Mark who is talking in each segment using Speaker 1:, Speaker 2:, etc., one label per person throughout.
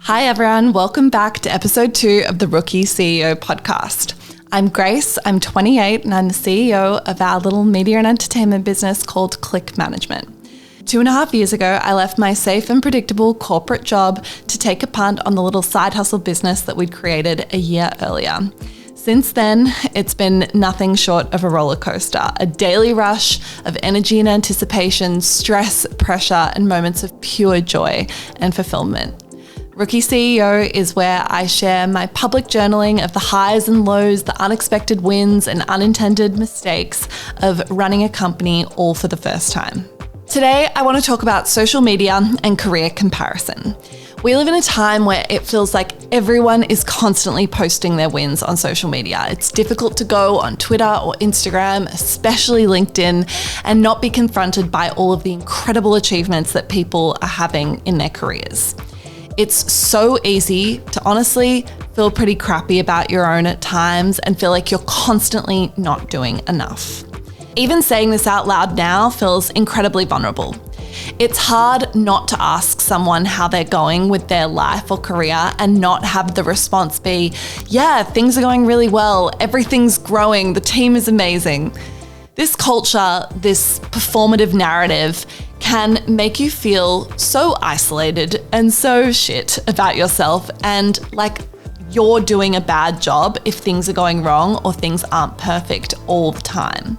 Speaker 1: Hi everyone, welcome back to episode 2 of the Rookie CEO podcast. I'm Grace, I'm 28 and I'm the CEO of our little media and entertainment business called Click Management. 2.5 years ago, I left my safe and predictable corporate job to take a punt on the little side hustle business that we'd created a year earlier. Since then, it's been nothing short of a roller coaster, a daily rush of energy and anticipation, stress, pressure, and moments of pure joy and fulfillment. Rookie CEO is where I share my public journaling of the highs and lows, the unexpected wins and unintended mistakes of running a company all for the first time. Today, I want to talk about social media and career comparison. We live in a time where it feels like everyone is constantly posting their wins on social media. It's difficult to go on Twitter or Instagram, especially LinkedIn, and not be confronted by all of the incredible achievements that people are having in their careers. It's so easy to honestly feel pretty crappy about your own at times and feel like you're constantly not doing enough. Even saying this out loud now feels incredibly vulnerable. It's hard not to ask someone how they're going with their life or career and not have the response be, yeah, things are going really well, everything's growing, the team is amazing. This culture, this performative narrative can make you feel so isolated and so shit about yourself and like you're doing a bad job if things are going wrong or things aren't perfect all the time.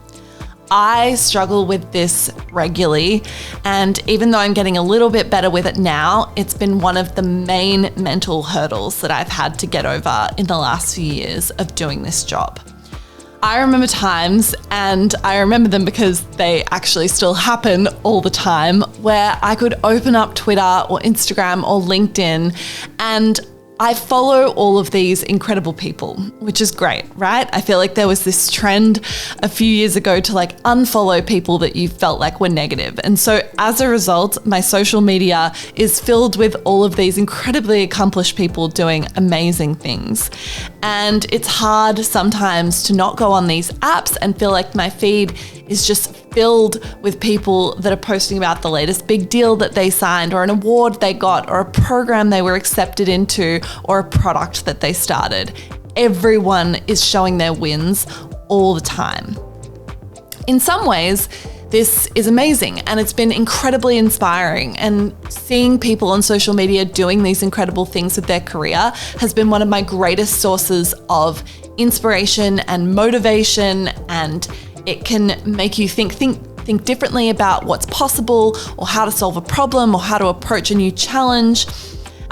Speaker 1: I struggle with this regularly, and even though I'm getting a little bit better with it now, it's been one of the main mental hurdles that I've had to get over in the last few years of doing this job. I remember times, and I remember them because they actually still happen all the time, where I could open up Twitter or Instagram or LinkedIn and I follow all of these incredible people, which is great, right? I feel like there was this trend a few years ago to like unfollow people that you felt like were negative. And so as a result, my social media is filled with all of these incredibly accomplished people doing amazing things. And it's hard sometimes to not go on these apps and feel like my feed is just filled with people that are posting about the latest big deal that they signed or an award they got or a program they were accepted into or a product that they started. Everyone is showing their wins all the time. In some ways, this is amazing and it's been incredibly inspiring, and seeing people on social media doing these incredible things with their career has been one of my greatest sources of inspiration and motivation, and it can make you think differently about what's possible or how to solve a problem or how to approach a new challenge.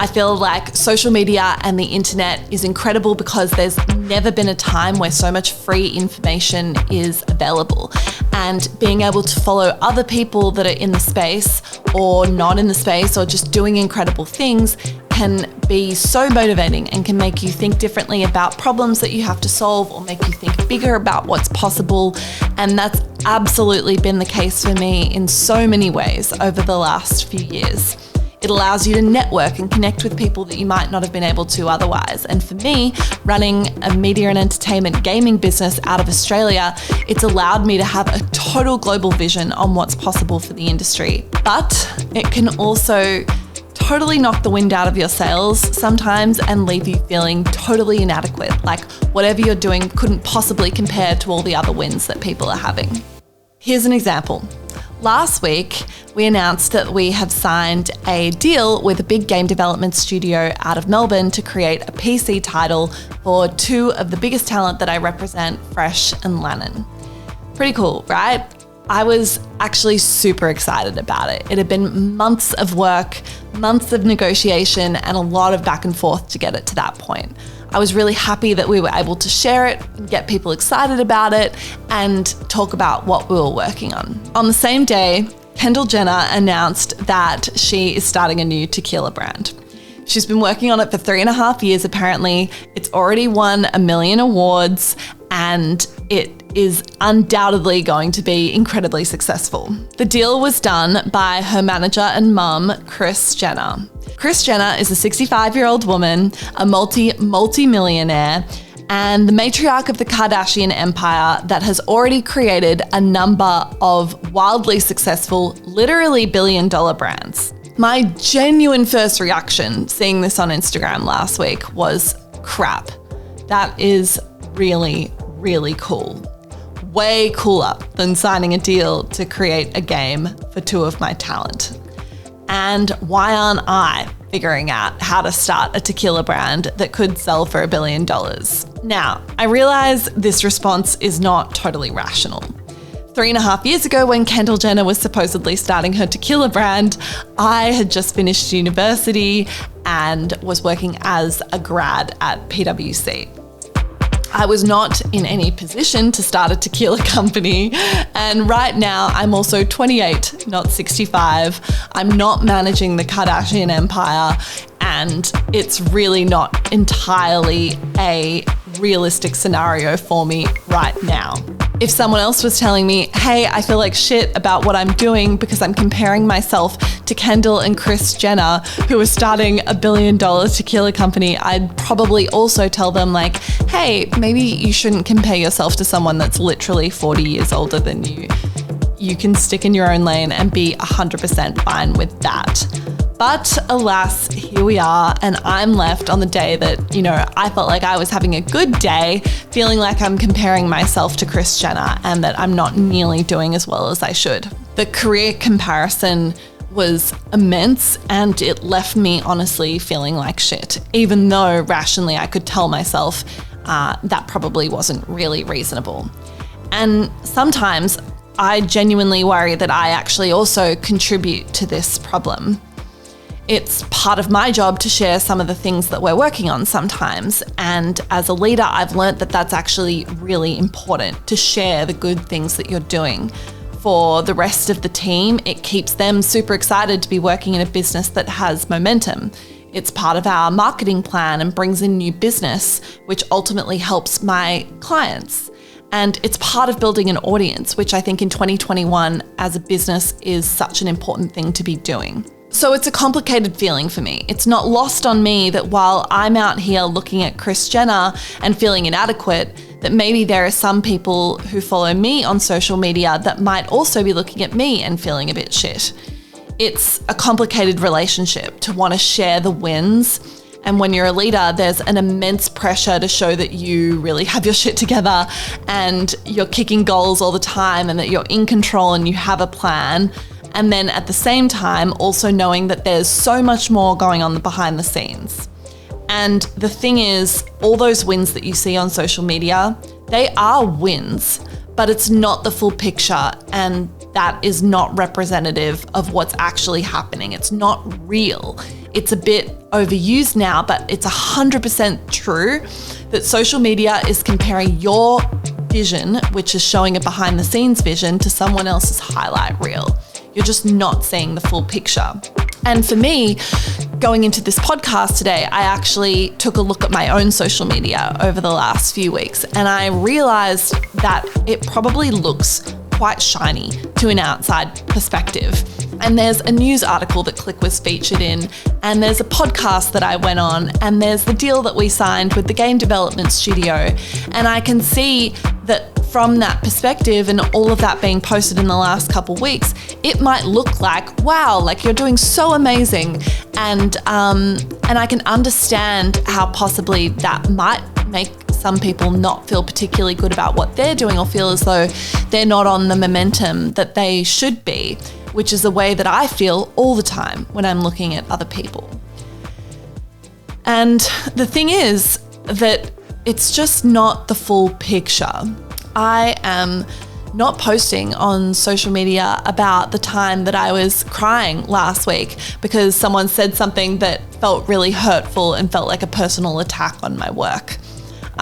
Speaker 1: I feel like social media and the internet is incredible because there's never been a time where so much free information is available. And being able to follow other people that are in the space or not in the space or just doing incredible things can be so motivating and can make you think differently about problems that you have to solve or make you think bigger about what's possible. And that's absolutely been the case for me in so many ways over the last few years. It allows you to network and connect with people that you might not have been able to otherwise. And for me, running a media and entertainment gaming business out of Australia, it's allowed me to have a total global vision on what's possible for the industry. But it can also totally knock the wind out of your sails sometimes and leave you feeling totally inadequate, like whatever you're doing couldn't possibly compare to all the other wins that people are having. Here's an example. Last week, we announced that we have signed a deal with a big game development studio out of Melbourne to create a PC title for two of the biggest talent that I represent, Fresh and Lannon. Pretty cool, right? I was actually super excited about it. It had been months of work, months of negotiation, and a lot of back and forth to get it to that point. I was really happy that we were able to share it and get people excited about it and talk about what we were working on. On the same day, Kendall Jenner announced that she is starting a new tequila brand. She's been working on it for 3.5 years, apparently. It's already won 1 million awards, and it is undoubtedly going to be incredibly successful. The deal was done by her manager and mum, Kris Jenner. Kris Jenner is a 65-year-old woman, a multi-millionaire, and the matriarch of the Kardashian empire that has already created a number of wildly successful, literally billion-dollar brands. My genuine first reaction seeing this on Instagram last week was, crap, that is really, really cool. Way cooler than signing a deal to create a game for two of my talent. And why aren't I figuring out how to start a tequila brand that could sell for $1 billion? Now, I realize this response is not totally rational. 3.5 years ago, when Kendall Jenner was supposedly starting her tequila brand, I had just finished university and was working as a grad at PwC. I was not in any position to start a tequila company. And right now I'm also 28, not 65. I'm not managing the Kardashian empire. And it's really not entirely a realistic scenario for me right now. If someone else was telling me, hey, I feel like shit about what I'm doing because I'm comparing myself to Kendall and Kris Jenner, who are starting $1 billion tequila company, I'd probably also tell them like, hey, maybe you shouldn't compare yourself to someone that's literally 40 years older than you. You can stick in your own lane and be 100% fine with that. But alas, here we are, and I'm left on the day that, I felt like I was having a good day, feeling like I'm comparing myself to Kris Jenner and that I'm not nearly doing as well as I should. The career comparison was immense and it left me honestly feeling like shit, even though rationally I could tell myself that probably wasn't really reasonable. And sometimes I genuinely worry that I actually also contribute to this problem. It's part of my job to share some of the things that we're working on sometimes. And as a leader, I've learned that that's actually really important, to share the good things that you're doing. For the rest of the team, it keeps them super excited to be working in a business that has momentum. It's part of our marketing plan and brings in new business, which ultimately helps my clients. And it's part of building an audience, which I think in 2021 as a business is such an important thing to be doing. So it's a complicated feeling for me. It's not lost on me that while I'm out here looking at Kris Jenner and feeling inadequate, that maybe there are some people who follow me on social media that might also be looking at me and feeling a bit shit. It's a complicated relationship to want to share the wins. And when you're a leader, there's an immense pressure to show that you really have your shit together and you're kicking goals all the time and that you're in control and you have a plan. And then at the same time, also knowing that there's so much more going on behind the scenes. And the thing is, all those wins that you see on social media, they are wins, but it's not the full picture. And that is not representative of what's actually happening. It's not real. It's a bit overused now, but it's 100% true that social media is comparing your vision, which is showing a behind the scenes vision, to someone else's highlight reel. You're just not seeing the full picture. And for me, going into this podcast today, I actually took a look at my own social media over the last few weeks, and I realized that it probably looks quite shiny to an outside perspective. And there's a news article that Click was featured in, and there's a podcast that I went on, and there's the deal that we signed with the game development studio. And I can see that from that perspective and all of that being posted in the last couple weeks, it might look like, wow, like you're doing so amazing. And I can understand how possibly that might make some people not feel particularly good about what they're doing or feel as though they're not on the momentum that they should be, which is the way that I feel all the time when I'm looking at other people. And the thing is that it's just not the full picture. I am not posting on social media about the time that I was crying last week because someone said something that felt really hurtful and felt like a personal attack on my work.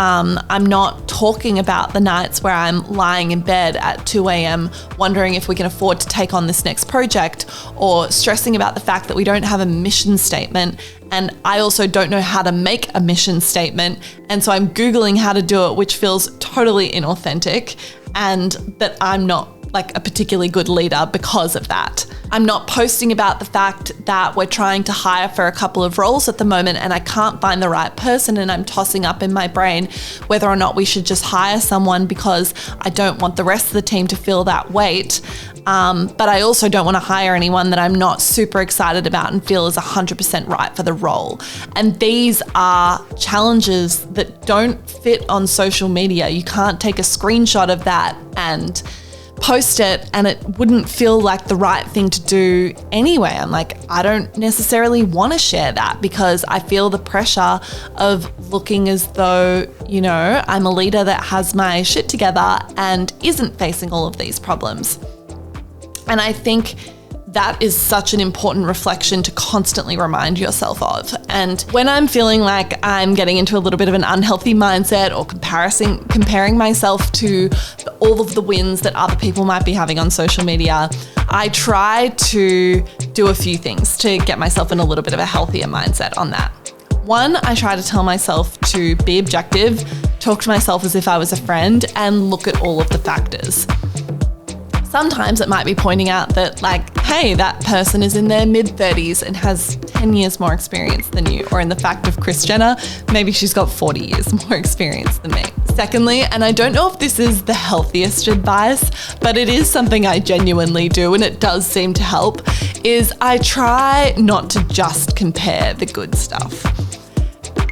Speaker 1: I'm not talking about the nights where I'm lying in bed at 2 a.m. wondering if we can afford to take on this next project, or stressing about the fact that we don't have a mission statement. And I also don't know how to make a mission statement. And so I'm Googling how to do it, which feels totally inauthentic, and that I'm not like a particularly good leader because of that. I'm not posting about the fact that we're trying to hire for a couple of roles at the moment and I can't find the right person, and I'm tossing up in my brain whether or not we should just hire someone because I don't want the rest of the team to feel that weight. But I also don't want to hire anyone that I'm not super excited about and feel is 100% right for the role. And these are challenges that don't fit on social media. You can't take a screenshot of that and post it and it wouldn't feel like the right thing to do anyway. I'm like, I don't necessarily want to share that because I feel the pressure of looking as though, you know, I'm a leader that has my shit together and isn't facing all of these problems. And I think that is such an important reflection to constantly remind yourself of. And when I'm feeling like I'm getting into a little bit of an unhealthy mindset or comparing myself to all of the wins that other people might be having on social media, I try to do a few things to get myself in a little bit of a healthier mindset on that. One, I try to tell myself to be objective, talk to myself as if I was a friend, and look at all of the factors. Sometimes it might be pointing out that, like, hey, that person is in their mid-30s and has 10 years more experience than you. Or in the fact of Kris Jenner, maybe she's got 40 years more experience than me. Secondly, and I don't know if this is the healthiest advice, but it is something I genuinely do and it does seem to help, is I try not to just compare the good stuff.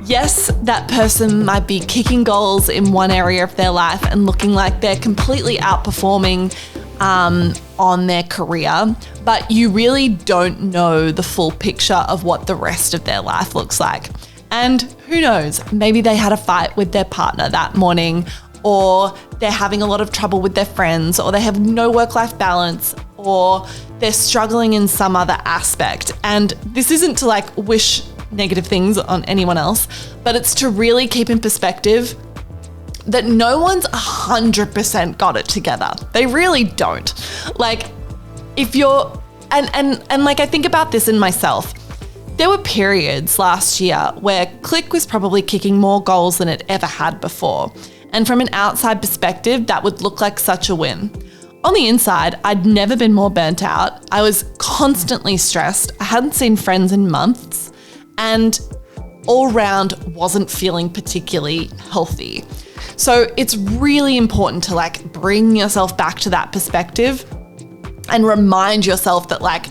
Speaker 1: Yes, that person might be kicking goals in one area of their life and looking like they're completely outperforming on their career, but you really don't know the full picture of what the rest of their life looks like. And who knows, maybe they had a fight with their partner that morning, or they're having a lot of trouble with their friends, or they have no work-life balance, or they're struggling in some other aspect. And this isn't to like wish negative things on anyone else, but it's to really keep in perspective that no one's 100% got it together. They really don't. Like, if you're, and like I think about this in myself, there were periods last year where Click was probably kicking more goals than it ever had before. And from an outside perspective, that would look like such a win. On the inside, I'd never been more burnt out. I was constantly stressed. I hadn't seen friends in months and all round wasn't feeling particularly healthy. So it's really important to like bring yourself back to that perspective and remind yourself that like,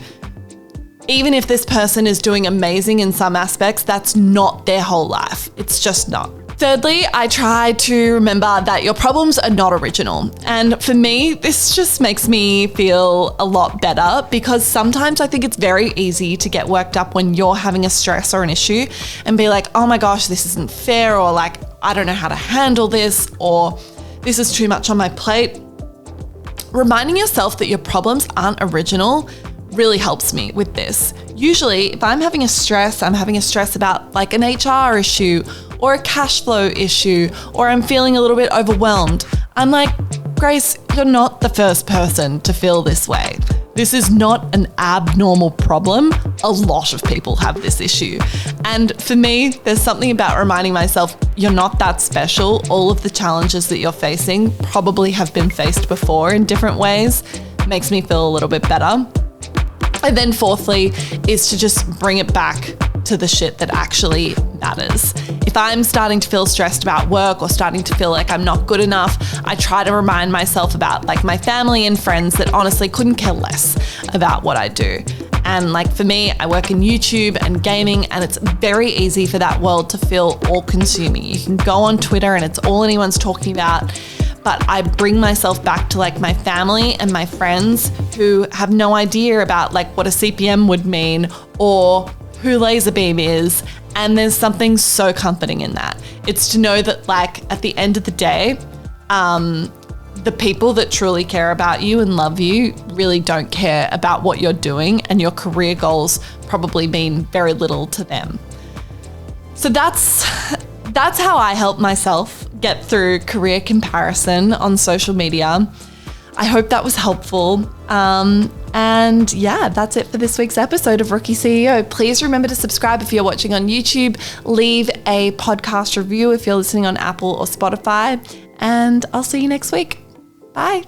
Speaker 1: even if this person is doing amazing in some aspects, that's not their whole life. It's just not. Thirdly, I try to remember that your problems are not original. And for me, this just makes me feel a lot better because sometimes I think it's very easy to get worked up when you're having a stress or an issue and be like, oh my gosh, this isn't fair, or like, I don't know how to handle this, or this is too much on my plate. Reminding yourself that your problems aren't original really helps me with this. Usually, if I'm having a stress about like an HR issue or a cash flow issue, or I'm feeling a little bit overwhelmed, I'm like, Grace, you're not the first person to feel this way. This is not an abnormal problem. A lot of people have this issue. And for me, there's something about reminding myself, you're not that special. All of the challenges that you're facing probably have been faced before in different ways. Makes me feel a little bit better. And then fourthly is to just bring it back to the shit that actually matters. If I'm starting to feel stressed about work or starting to feel like I'm not good enough, I try to remind myself about like my family and friends that honestly couldn't care less about what I do. And like for me, I work in YouTube and gaming, and it's very easy for that world to feel all consuming. You can go on Twitter and it's all anyone's talking about. But I bring myself back to like my family and my friends who have no idea about like what a CPM would mean or who Laserbeam is. And there's something so comforting in that. It's to know that like at the end of the day, the people that truly care about you and love you really don't care about what you're doing, and your career goals probably mean very little to them. So that's how I help myself get through career comparison on social media. I hope that was helpful. And yeah, that's it for this week's episode of Rookie CEO. Please remember to subscribe if you're watching on YouTube. Leave a podcast review if you're listening on Apple or Spotify. And I'll see you next week. Bye.